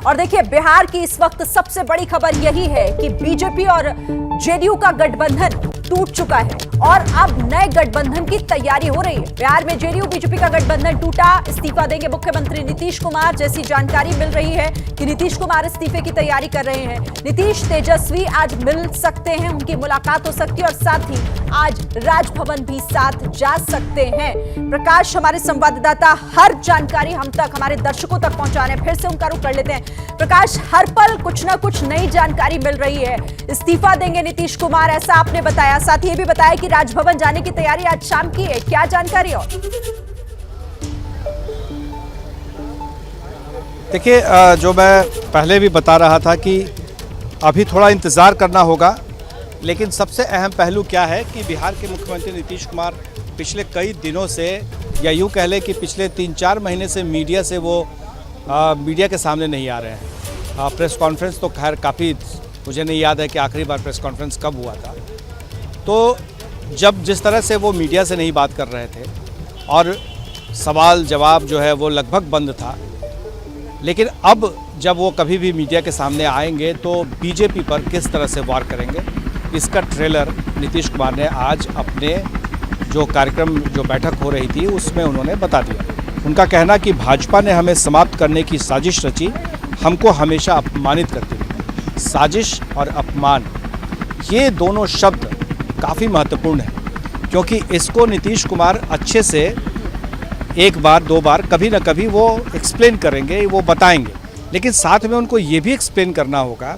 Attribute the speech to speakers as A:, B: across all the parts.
A: और देखिए, बिहार की इस वक्त सबसे बड़ी खबर यही है कि बीजेपी और जेडीयू का गठबंधन टूट चुका है और अब नए गठबंधन की तैयारी हो रही है। बिहार में जेडीयू बीजेपी का गठबंधन टूटा, इस्तीफा देंगे मुख्यमंत्री नीतीश कुमार जैसी जानकारी मिल रही है कि नीतीश कुमार इस्तीफे की तैयारी कर रहे हैं। नीतीश तेजस्वी आज मिल सकते हैं, उनकी मुलाकात हो सकती है और साथ ही आज राजभवन भी साथ जा सकते हैं। प्रकाश, हमारे संवाददाता हर जानकारी हम तक, हमारे दर्शकों तक पहुंचा रहे हैं। फिर से उनका रुख कर लेते हैं। प्रकाश, हर पल कुछ ना कुछ नई जानकारी मिल रही है। इस्तीफा देंगे नीतीश कुमार, ऐसा आपने बताया, साथ ही ये भी बताया कि राजभवन जाने की तैयारी आज शाम की है। क्या जानकारी और?
B: देखिए, जो मैं पहले भी बता रहा था कि अभी थोड़ा इंतज़ार करना होगा, लेकिन सबसे अहम पहलू क्या है कि बिहार के मुख्यमंत्री नीतीश कुमार पिछले कई दिनों से, या यूँ कह लें कि पिछले 3-4 महीने से मीडिया से वो मीडिया के सामने नहीं आ रहे हैं। प्रेस कॉन्फ्रेंस तो खैर काफ़ी, मुझे नहीं याद है कि आखिरी बार प्रेस कॉन्फ्रेंस कब हुआ था। तो जब जिस तरह से वो मीडिया से नहीं बात कर रहे थे और सवाल जवाब जो है वो लगभग बंद था, लेकिन अब जब वो कभी भी मीडिया के सामने आएंगे तो बीजेपी पर किस तरह से वार करेंगे, इसका ट्रेलर नीतीश कुमार ने आज अपने जो कार्यक्रम, जो बैठक हो रही थी उसमें उन्होंने बता दिया। उनका कहना कि भाजपा ने हमें समाप्त करने की साजिश रची, हमको हमेशा अपमानित करती रही। साजिश और अपमान, ये दोनों शब्द काफ़ी महत्वपूर्ण है, क्योंकि इसको नीतीश कुमार अच्छे से एक बार 2 बार कभी ना कभी वो एक्सप्लेन करेंगे, वो बताएंगे। लेकिन साथ में उनको ये भी एक्सप्लेन करना होगा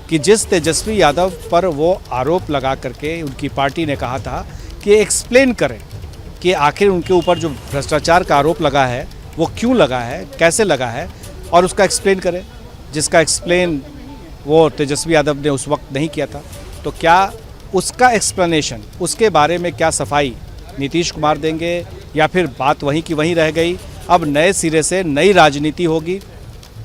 B: कि जिस तेजस्वी यादव पर वो आरोप लगा करके उनकी पार्टी ने कहा था कि एक्सप्लेन करें कि आखिर उनके ऊपर जो भ्रष्टाचार का आरोप लगा है वो क्यों लगा है, कैसे लगा है, और उसका एक्सप्लेन करें, जिसका एक्सप्लेन वो तेजस्वी यादव ने उस वक्त नहीं किया था। तो क्या उसका एक्सप्लेनेशन, उसके बारे में क्या सफाई नीतीश कुमार देंगे, या फिर बात वहीं की वहीं रह गई, अब नए सिरे से नई राजनीति होगी?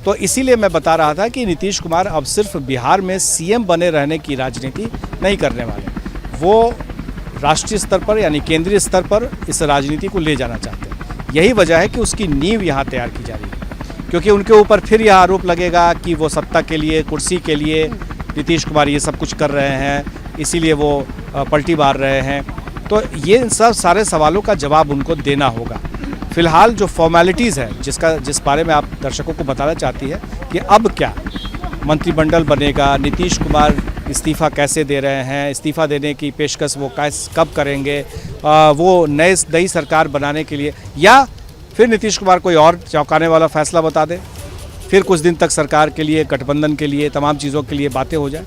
B: तो इसीलिए मैं बता रहा था कि नीतीश कुमार अब सिर्फ बिहार में सीएम बने रहने की राजनीति नहीं करने वाले, वो राष्ट्रीय स्तर पर यानी केंद्रीय स्तर पर इस राजनीति को ले जाना चाहते हैं। यही वजह है कि उसकी नींव यहाँ तैयार की जा रही है, क्योंकि उनके ऊपर फिर यह आरोप लगेगा कि वो सत्ता के लिए, कुर्सी के लिए नीतीश कुमार ये सब कुछ कर रहे हैं, इसीलिए वो पलटी मार रहे हैं। तो ये सब सारे सवालों का जवाब उनको देना होगा। फिलहाल जो फॉर्मेलिटीज़ है, जिस बारे में आप दर्शकों को बताना चाहती है कि अब क्या मंत्रिमंडल बनेगा, नीतीश कुमार इस्तीफ़ा कैसे दे रहे हैं, इस्तीफ़ा देने की पेशकश वो कब करेंगे, वो नई सरकार बनाने के लिए, या फिर नीतीश कुमार कोई और चौंकाने वाला फैसला बता दे, फिर कुछ दिन तक सरकार के लिए, गठबंधन के लिए, तमाम चीज़ों के लिए बातें हो जाए।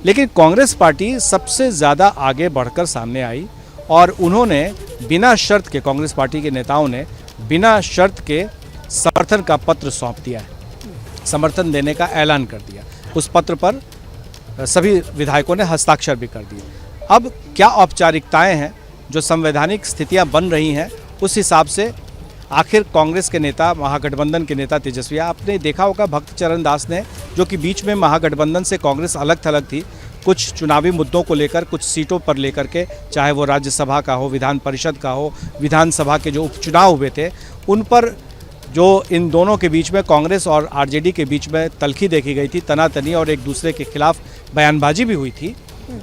B: लेकिन कांग्रेस पार्टी सबसे ज़्यादा आगे बढ़कर सामने आई और उन्होंने बिना शर्त के, कांग्रेस पार्टी के नेताओं ने बिना शर्त के समर्थन का पत्र सौंप दिया है, समर्थन देने का ऐलान कर दिया। उस पत्र पर सभी विधायकों ने हस्ताक्षर भी कर दिए। अब क्या औपचारिकताएं हैं, जो संवैधानिक स्थितियां बन रही हैं, उस हिसाब से आखिर कांग्रेस के नेता, महागठबंधन के नेता तेजस्वी, आपने देखा होगा भक्त चरण दास ने, जो कि बीच में महागठबंधन से कांग्रेस अलग थलग थी, कुछ चुनावी मुद्दों को लेकर, कुछ सीटों पर लेकर के, चाहे वो राज्यसभा का हो, विधान परिषद का हो, विधानसभा के जो उपचुनाव हुए थे, उन पर जो इन दोनों के बीच में, कांग्रेस और आरजेडी के बीच में तल्खी देखी गई थी, तनातनी और एक दूसरे के खिलाफ बयानबाजी भी हुई थी।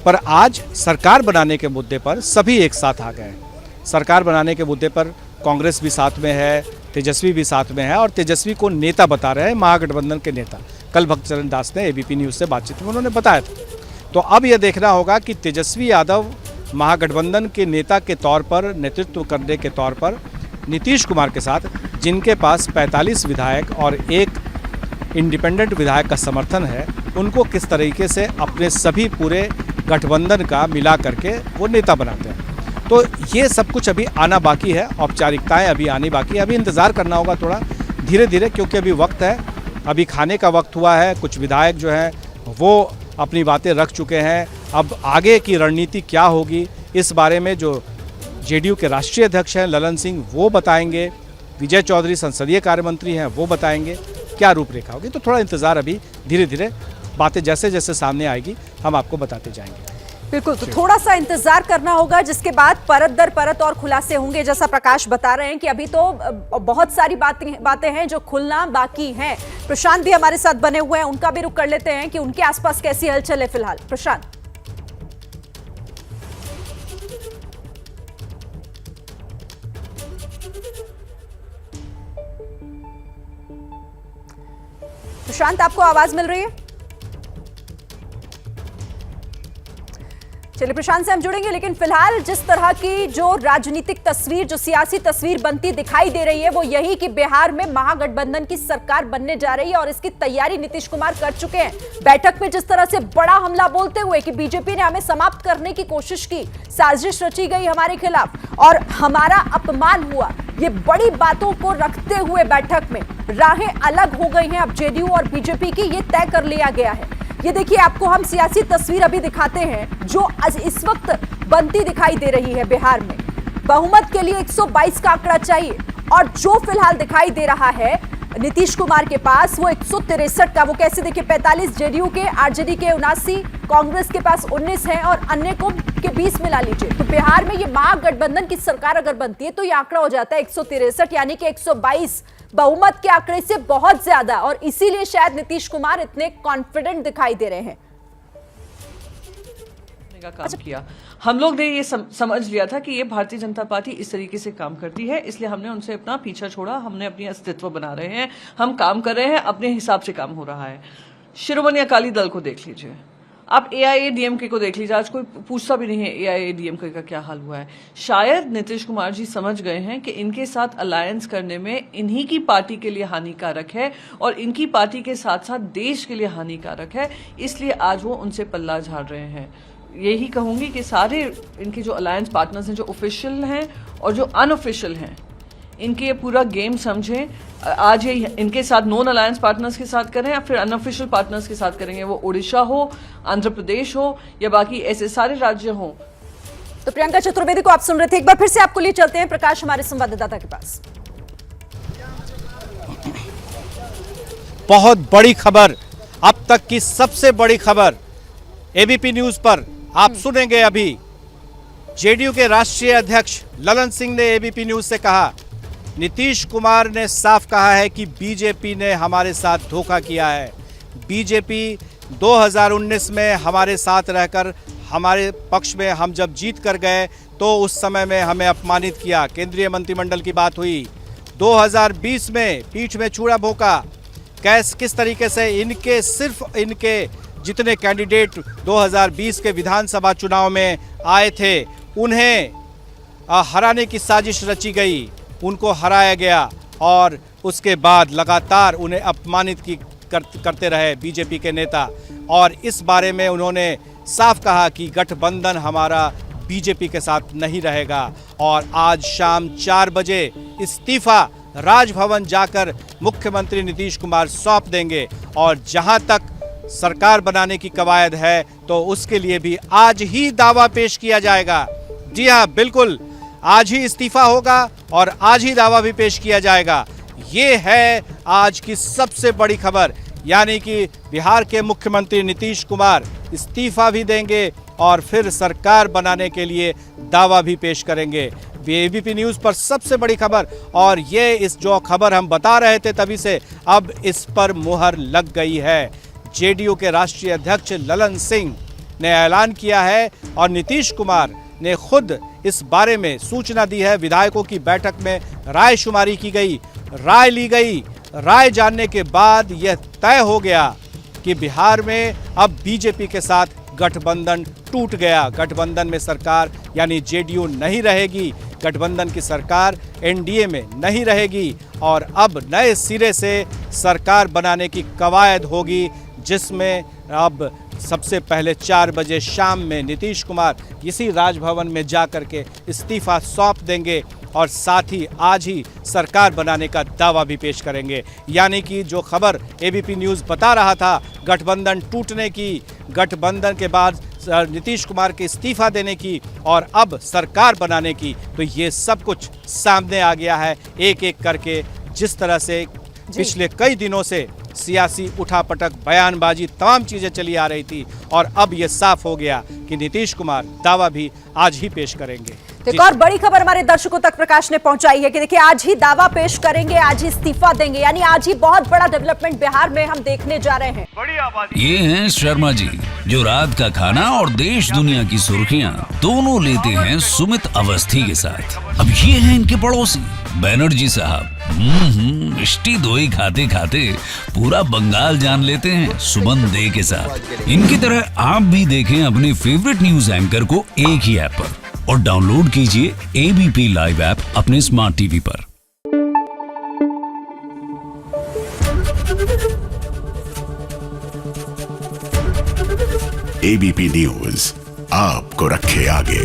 B: पर आज सरकार बनाने के मुद्दे पर सभी एक साथ आ गए। सरकार बनाने के मुद्दे पर कांग्रेस भी साथ में है, तेजस्वी भी साथ में है, और तेजस्वी को नेता बता रहे हैं, महागठबंधन के नेता। कल भक्त चरण दास ने एबीपी न्यूज़ से बातचीत में उन्होंने बताया था। तो अब यह देखना होगा कि तेजस्वी यादव महागठबंधन के नेता के तौर पर, नेतृत्व करने के तौर पर नीतीश कुमार के साथ, जिनके पास 45 विधायक और एक इंडिपेंडेंट विधायक का समर्थन है, उनको किस तरीके से अपने सभी पूरे गठबंधन का मिला करके वो नेता बनाते हैं। तो ये सब कुछ अभी आना बाकी है, औपचारिकताएं अभी आनी बाकी है, अभी इंतज़ार करना होगा थोड़ा धीरे धीरे, क्योंकि अभी वक्त है, अभी खाने का वक्त हुआ है। कुछ विधायक जो हैं वो अपनी बातें रख चुके हैं। अब आगे की रणनीति क्या होगी, इस बारे में जो जेडीयू के राष्ट्रीय अध्यक्ष हैं ललन सिंह, वो बताएंगे। विजय चौधरी संसदीय कार्य मंत्री हैं, वो बताएंगे क्या रूपरेखा होगी। तो थोड़ा इंतज़ार, अभी धीरे धीरे बातें जैसे जैसे सामने आएगी हम आपको बताते जाएंगे।
A: बिल्कुल, तो थोड़ा सा इंतजार करना होगा, जिसके बाद परत दर परत और खुलासे होंगे। जैसा प्रकाश बता रहे हैं कि अभी तो बहुत सारी बातें हैं जो खुलना बाकी हैं। प्रशांत भी हमारे साथ बने हुए हैं, उनका भी रुख कर लेते हैं कि उनके आसपास कैसी हलचल है फिलहाल। प्रशांत। प्रशांत, आपको आवाज मिल रही है? चलिए, प्रशांत से हम जुड़ेंगे, लेकिन फिलहाल जिस तरह की जो राजनीतिक तस्वीर, जो सियासी तस्वीर बनती दिखाई दे रही है, वो यही कि बिहार में महागठबंधन की सरकार बनने जा रही है और इसकी तैयारी नीतीश कुमार कर चुके हैं। बैठक में जिस तरह से बड़ा हमला बोलते हुए कि बीजेपी ने हमें समाप्त करने की कोशिश की, साजिश रची गई हमारे खिलाफ और हमारा अपमान हुआ, ये बड़ी बातों को रखते हुए बैठक में राहें अलग हो गई हैं। अब जेडीयू और बीजेपी की ये तय कर लिया गया है। ये देखिए, आपको हम सियासी तस्वीर अभी दिखाते हैं जो इस वक्त बनती दिखाई दे रही है। बिहार में बहुमत के लिए 122 का आंकड़ा चाहिए और जो फिलहाल दिखाई दे रहा है नीतीश कुमार के पास, वो 163 का। वो कैसे, देखिए, 45 जेडीयू के, आरजेडी के 79, कांग्रेस के पास 19 है और अन्य को के 20 मिला लीजिए। तो बिहार में ये महागठबंधन की सरकार अगर बनती है तो ये आंकड़ा हो जाता है 163, यानी कि 122 बहुमत के आंकड़े से बहुत ज्यादा। और इसीलिए शायद नीतीश कुमार इतने कॉन्फिडेंट दिखाई दे रहे हैं।
C: का काम किया, हम लोग ने ये समझ लिया था कि ये भारतीय जनता पार्टी इस तरीके से काम करती है, इसलिए हमने उनसे अपना पीछा छोड़ा। हमने अपनी अस्तित्व बना रहे हैं, हम काम कर रहे हैं, अपने हिसाब से काम हो रहा है। शिरोमणि अकाली दल को देख लीजिए, आप एआईएडीएमके को देख लीजिए, आज कोई पूछता भी नहीं है एआईएडीएमके का क्या हाल हुआ है। शायद नीतीश कुमार जी समझ गए हैं कि इनके साथ अलायंस करने में इन्हीं की पार्टी के लिए हानिकारक है और इनकी पार्टी के साथ साथ देश के लिए हानिकारक है, इसलिए आज वो उनसे पल्ला झाड़ रहे हैं। यही कहूंगी कि सारे इनके जो अलायंस पार्टनर्स हैं, जो ऑफिशियल हैं और जो अनऑफिशियल हैं, इनके ये पूरा गेम समझें। आज ये इनके साथ नॉन अलायंस पार्टनर्स के साथ करें या फिर अनऑफिशियल पार्टनर्स के साथ करेंगे, वो उड़ीसा हो, आंध्र प्रदेश हो या बाकी ऐसे सारे राज्य हों।
A: तो प्रियंका चतुर्वेदी को आप सुन रहे थे, एक बार फिर से आपको लिए चलते हैं प्रकाश हमारे संवाददाता के पास।
B: बहुत बड़ी खबर, अब तक की सबसे बड़ी खबर एबीपी न्यूज पर आप सुनेंगे अभी। जेडीयू के राष्ट्रीय अध्यक्ष ललन सिंह ने एबीपी न्यूज से कहा, नीतीश कुमार ने साफ कहा है कि बीजेपी ने हमारे साथ धोखा किया है। बीजेपी 2019 में हमारे साथ रहकर हमारे पक्ष में हम जब जीत कर गए तो उस समय में हमें अपमानित किया। केंद्रीय मंत्रिमंडल की बात हुई। 2020 में पीठ में चूड़ा भोंका। किस तरीके से सिर्फ इनके जितने कैंडिडेट 2020 के विधानसभा चुनाव में आए थे उन्हें हराने की साजिश रची गई, उनको हराया गया और उसके बाद लगातार उन्हें अपमानित करते रहे बीजेपी के नेता। और इस बारे में उन्होंने साफ कहा कि गठबंधन हमारा बीजेपी के साथ नहीं रहेगा और आज शाम 4 बजे इस्तीफा राजभवन जाकर मुख्यमंत्री नीतीश कुमार सौंप देंगे। और जहां तक सरकार बनाने की कवायद है तो उसके लिए भी आज ही दावा पेश किया जाएगा। जी हाँ, बिल्कुल, आज ही इस्तीफा होगा और आज ही दावा भी पेश किया जाएगा। ये है आज की सबसे बड़ी खबर, यानी कि बिहार के मुख्यमंत्री नीतीश कुमार इस्तीफा भी देंगे और फिर सरकार बनाने के लिए दावा भी पेश करेंगे। एबीपी न्यूज़ पर सबसे बड़ी खबर, और ये इस जो खबर हम बता रहे थे तभी से अब इस पर मुहर लग गई है। जेडीयू के राष्ट्रीय अध्यक्ष ललन सिंह ने ऐलान किया है और नीतीश कुमार ने खुद इस बारे में सूचना दी है। विधायकों की बैठक में राय शुमारी की गई, राय ली गई। राय जानने के बाद यह तय हो गया कि बिहार में अब बीजेपी के साथ गठबंधन टूट गया। गठबंधन में सरकार यानी जेडीयू नहीं रहेगी, गठबंधन की सरकार एनडीए में नहीं रहेगी और अब नए सिरे से सरकार बनाने की कवायद होगी, जिसमें अब सबसे पहले 4 बजे शाम में नीतीश कुमार इसी राजभवन में जाकर के इस्तीफा सौंप देंगे और साथ ही आज ही सरकार बनाने का दावा भी पेश करेंगे। यानी कि जो खबर एबीपी न्यूज़ बता रहा था गठबंधन टूटने की, गठबंधन के बाद नीतीश कुमार के इस्तीफा देने की और अब सरकार बनाने की, तो ये सब कुछ सामने आ गया है एक एक करके। जिस तरह से पिछले कई दिनों से सियासी उठापटक, बयानबाजी, तमाम चीज़ें चली आ रही थी और अब ये साफ हो गया कि नीतीश कुमार दावा भी आज ही पेश करेंगे।
A: तो एक और बड़ी खबर हमारे दर्शकों तक प्रकाश ने पहुंचाई है कि देखिए आज ही दावा पेश करेंगे, आज ही इस्तीफा देंगे, यानी आज ही बहुत बड़ा डेवलपमेंट बिहार में हम देखने जा रहे हैं।
D: ये हैं शर्मा जी, जो रात का खाना और देश दुनिया की सुर्खियां दोनों लेते हैं सुमित अवस्थी के साथ। अब ये हैं इनके पड़ोसी बनर्जी साहब। मिष्टी दोई खाते खाते पूरा बंगाल जान लेते हैं सुमन दे के साथ। इनकी तरह आप भी देखें अपने फेवरेट न्यूज एंकर को एक ही ऐप पर और डाउनलोड कीजिए एबीपी लाइव ऐप अपने स्मार्ट टीवी पर।
E: एबीपी न्यूज आपको रखे आगे।